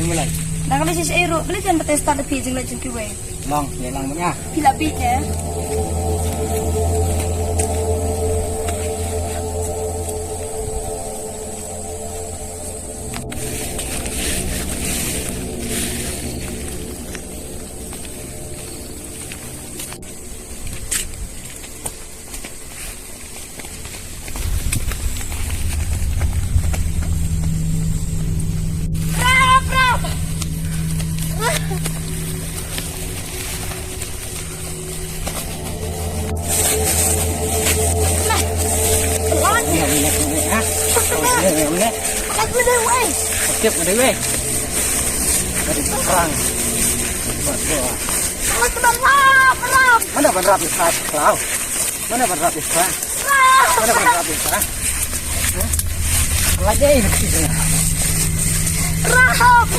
mulai. Dah kalau si Aero, boleh jangan bertesta lebih jeng lagi kue. Long, ya lang punya. Bila bitnya. Skip dari weh. Dari perang. Mana berat besar kau? Mana berat besar? Mana berat besar? Lagi ini sini. Rahab.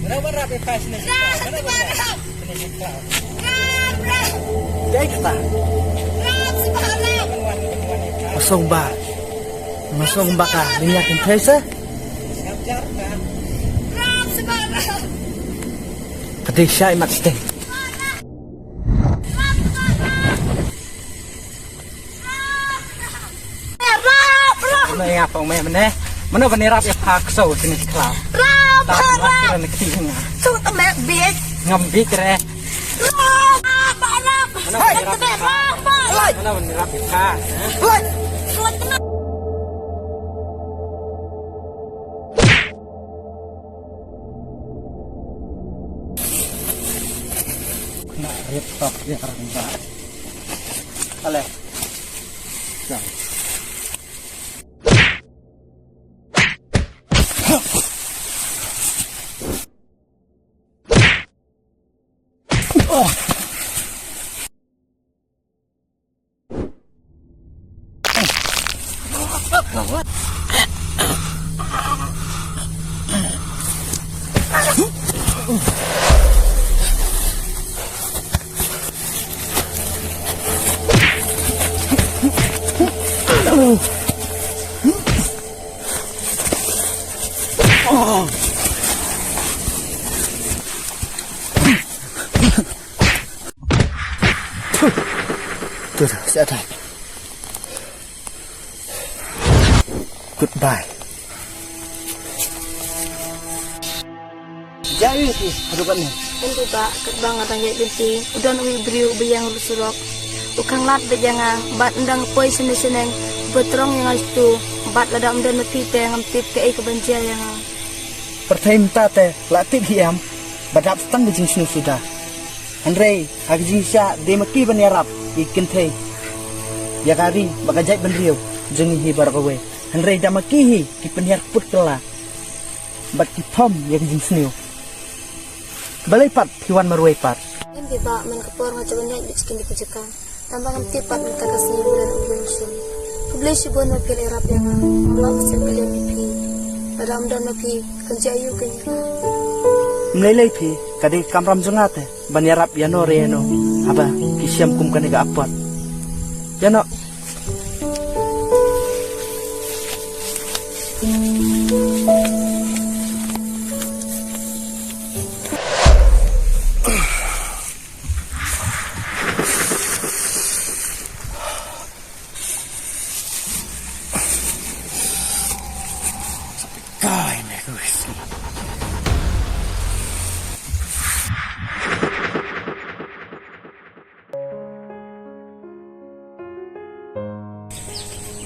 Mana berat besar sini? Mana berat? Sini kau. Jadi kita. Masong ba? Masong ba ka? Linyakin Teresa? Pati siya ay matstay. Ano yung apang may mene? Mano ba nirap yung hakso sini si Cloud? Tapos kira nagtihin nga. So, tamek big. Ngambik re. Balap. Mano ba nirap yung hak? Mano ba nirap yung hak? Laptop dia orang baik. Ale. Jangan. Oh. Oh. Tuh, siap. Goodbye. Jadi sih, hadapannya. Hindi ba, katbang at ang binti, udon uwi ubiyang lusurok. Ukang lat bejanga, bat ndang poy sinisineng, betrong yang itu, bat ladam dan napite yang ampit ke kebencian yang Pertanyaan tate, latih hiam, badap stang bijing sinu sudah. Andre, hagijing siya, demaki banyarap, ikin te. Yakari, bagajay benriyo, jengi hibar kawe. Andre, damakihi, kipanyar put kela. Bat kitom, yakijing sinu. Balay pat, hiwan maruay pat. Hindi ba, man kapor nga jawannya ibitskin di kejaka. Tambang ampit pat mentakas bulan ubiyang sun. Publish buwan magkilirap yang Allah masih kalian pipi. Padam dan napi kerjayu kanya. Mlelay pi, kadi kamram jengate, banyarap yano reno, aba kisyam kum kaniga apot. Yano.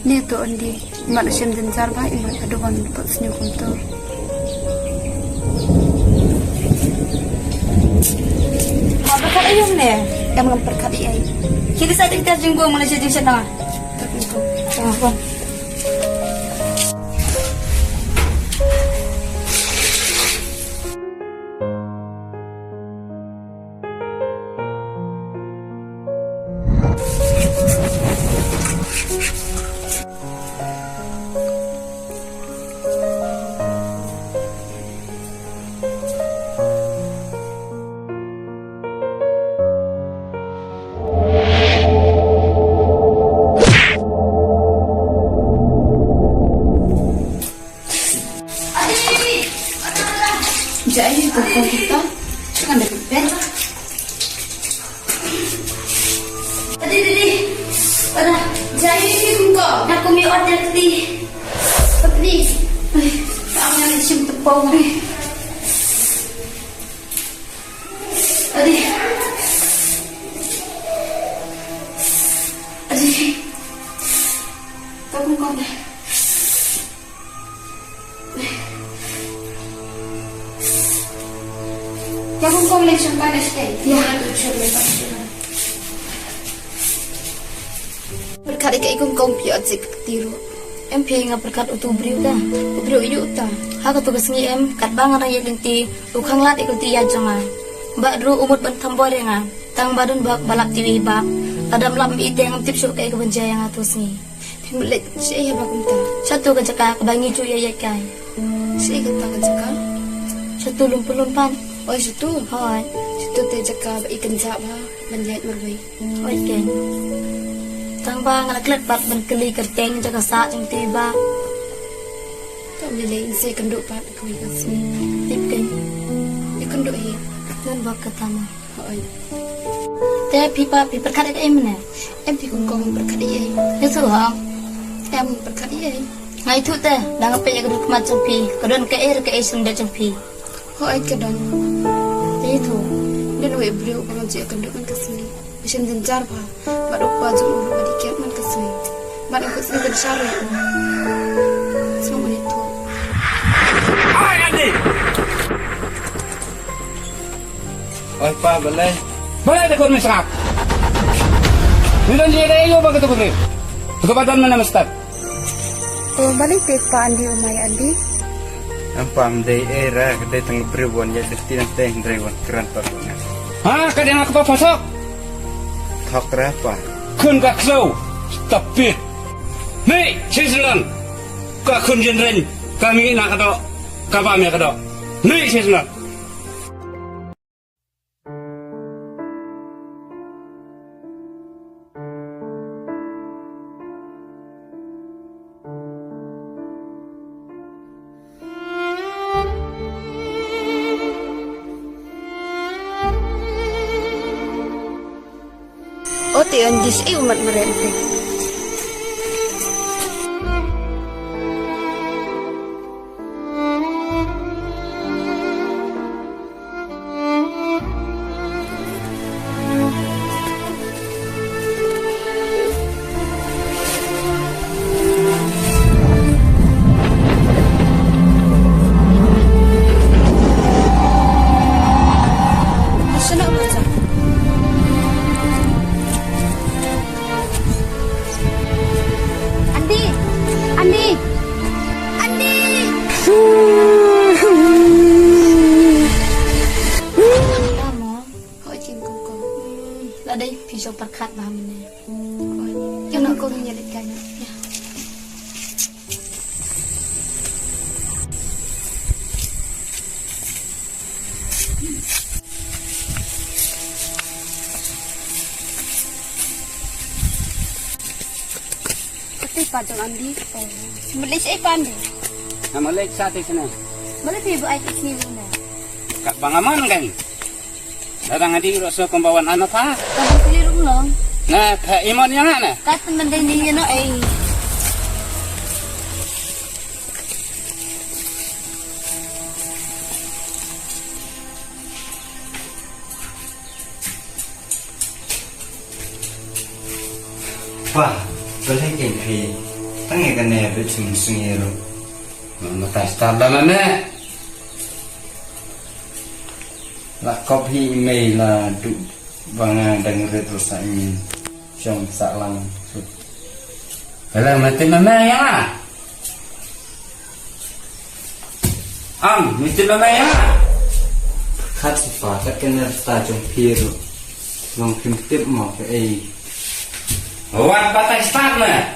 Nito andi manusia dan zarba iman aduan dapat senyum kuntur. Apa kata ayam ne? Yang memperkati ay. Kita saja kita jenggo Malaysia jeng sana. Tertentu. Apa? Ada, jadi kok. Aku mi order di. Please. Kamu yang sim tepung. Adi. Tepung kau deh. Tepung kau boleh sampai deh. Ya, berkat ikan ikut kau piat sih ketiru. Em pia ngap berkat utu beriu dah, beriu iu ta. Hak tugas ngi em kat bangan raya linti, ukang lat ikut tiya jangan. Mbak dru umut bentam borengan, tang badun bak balap tiwi bak. Adam lam ite yang tip syuk kayak kebenjaya yang atus ni. Timbelit saya bakum ta. Satu kejaka kebangi cu ya kai. Saya kata kejaka. Satu lumpur-lumpan. Oh satu. Hai. Satu te jaka ikan jap ha, menjait merwai. Oh ikan. Tang bang ngelaklet bat berkeli kerteng jaga sak jeng tiba. Tak boleh saya kenduk bat kui kasih. Tip kan. Ya kenduk hi. Dan bak ketama. Hai. Teh pipa berkat em mana? Em pi kong berkat ye. Itu ha. Em berkat ye. Ngai tu teh, dah ngapai ya keduk macam pi. Kedon ke sunda jampi. Hai kedon. Itu. Dan we beliau pengaji kenduk kan kasih. Mesin jenjar pa. Baru baju ulu badi kiat man kasih. Baru kasih ke syari. Semua itu. Hai Andi. Oi pa boleh. Boleh tekun mesrap. Nidan dia ayo ba ketu putri. Kebadan mana mestad? Oh, balik deh Pak Andi umay Andi. Ampam day era kedai teng beribon ya desti nanti driver keren pernya. Ha, kadang aku pasok. Thok berapa? Kun ka klau. Tapi. Nei, sesunan. Ka kun jenren. Kami nak kado. Kabame kado. Nei sesunan. Oh, tiyan dis umat merente. Đây pisau perkat bahan ni. Yang nak kau menyelitkan. Ya. Tapi pajang Andi. Oh, sebelah saya pandai. Nama lek sate sana. Boleh pergi buat air sini mana? Kak bangaman kan. Datang adi rasa kembawaan anak pa. Kamu keliru long. Nah, ke iman yang mana? Kata mendeni no Wah, boleh kempi. Tangi kena betul sungiru. Mata start dah mana? Lah kopi email lah du banga dengar terus ini. Jom salang. Kalau mati mana yang lah? Mesti mana yang lah? Kat sifat kena tajam piru. Long tip mau ke Wan patah start mana?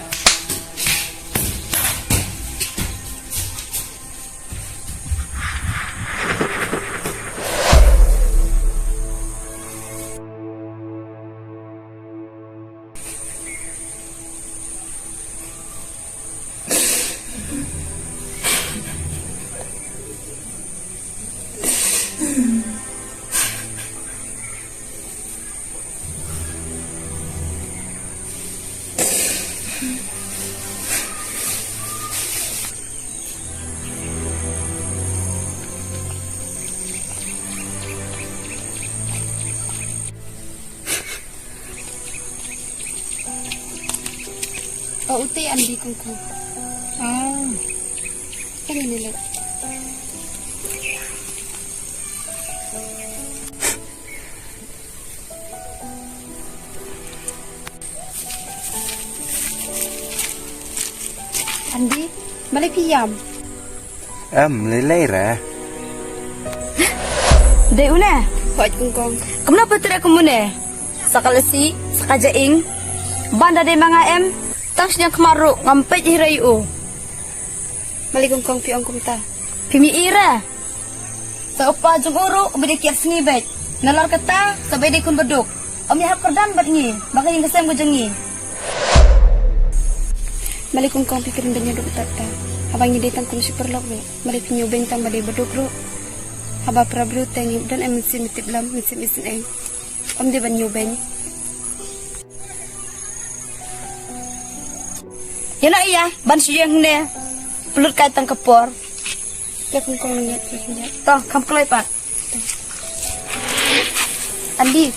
Oh, uti andi kungku. Kan ini lah. Andi, balik piyam. Lelai ra. Dek una, kau kungkong. Kenapa tidak kemune? Sakalasi, sakajaing, banda de mga tangsnya kemaru ngampet hirayu. Balik kungkong piong kumta. Pimi ira. Sa upa jung uro, ubedi kiat snibet. Nalar kata, sabay de kun beduk. Omi hap kerdan bat ngi, baka yung kasem ko jengi. Balik kungkong pikirin dan nyodok tata. Habang nyedetang kun super lok ro. Balik nyobeng tang badai beduk ro. Haba prabru tengi dan emitsin mitip lam mitip isin eng. Om de ban nyobeng. Yana iya, ban siyang ne. Pelut kaitang kepor. Ya kungkong nanya. Toh, kam kelai pak. Andi,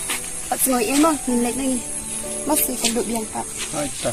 pak sengoy emo, nilai lagi. Masih kanduk biang pak. Hai ta.